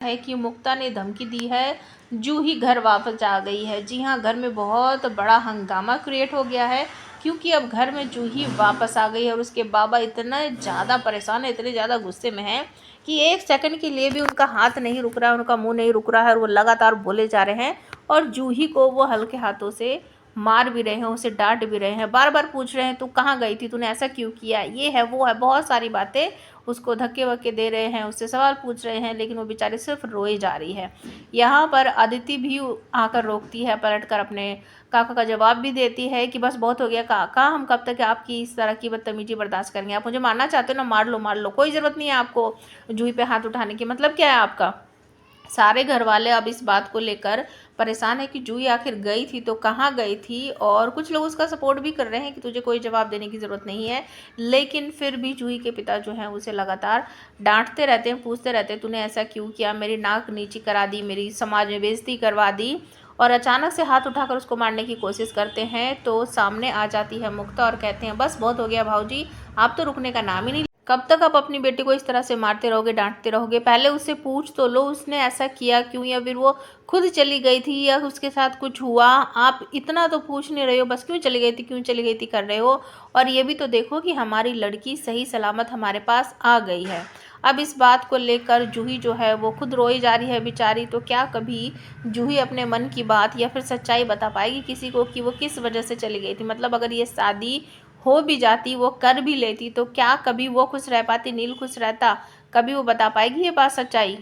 है कि मुक्ता ने धमकी दी है, जूही घर वापस आ गई है। जी हाँ, घर में बहुत बड़ा हंगामा क्रिएट हो गया है क्योंकि अब घर में जूही वापस आ गई है और उसके बाबा इतना ज़्यादा परेशान है, इतने ज़्यादा गुस्से में हैं कि एक सेकंड के लिए भी उनका हाथ नहीं रुक रहा है, उनका मुंह नहीं रुक रहा है और वो लगातार बोले जा रहे हैं और जूही को वो हल्के हाथों से मार भी रहे हैं, उसे डांट भी रहे हैं, बार बार पूछ रहे हैं तू कहाँ गई थी, तूने ऐसा क्यों किया, ये है वो है, बहुत सारी बातें उसको धक्के वक्के दे रहे हैं, उससे सवाल पूछ रहे हैं, लेकिन वो बेचारी सिर्फ रोई जा रही है। यहाँ पर अदिति भी आकर रोकती है, पलट कर अपने काका का जवाब भी देती है कि बस बहुत हो गया काका, हम कब तक आपकी इस तरह की बदतमीजी बर्दाश्त करेंगे, आप मुझे मारना चाहते हो ना, मार लो, कोई ज़रूरत नहीं है आपको जूही पे हाथ उठाने की, मतलब क्या है आपका। सारे घर वाले अब इस बात को लेकर परेशान है कि जूही आखिर गई थी तो कहाँ गई थी, और कुछ लोग उसका सपोर्ट भी कर रहे हैं कि तुझे कोई जवाब देने की ज़रूरत नहीं है, लेकिन फिर भी जूही के पिता जो हैं उसे लगातार डांटते रहते हैं, पूछते रहते हैं तूने ऐसा क्यों किया, मेरी नाक नीची करा दी, मेरी समाज में बेइज्जती करवा दी, और अचानक से हाथ उठाकर उसको मारने की कोशिश करते हैं तो सामने आ जाती है मुक्ता और कहते हैं बस बहुत हो गया भाऊजी, आप तो रुकने का नाम ही नहीं, कब तक आप अपनी बेटी को इस तरह से मारते रहोगे, डांटते रहोगे, पहले उससे पूछ तो लो उसने ऐसा किया क्यों, या फिर वो खुद चली गई थी या उसके साथ कुछ हुआ, आप इतना तो पूछ नहीं रहे हो, बस क्यों चली गई थी क्यों चली गई थी कर रहे हो, और ये भी तो देखो कि हमारी लड़की सही सलामत हमारे पास आ गई है। अब इस बात को लेकर जूही जो है वो खुद रोई जा रही है बेचारी, तो क्या कभी जूही अपने मन की बात या फिर सच्चाई बता पाएगी किसी को कि वो किस वजह से चली गई थी, मतलब अगर ये शादी हो भी जाती, वो कर भी लेती, तो क्या कभी वो खुश रह पाती, नील खुश रहता, कभी वो बता पाएगी ये बात सच्चाई।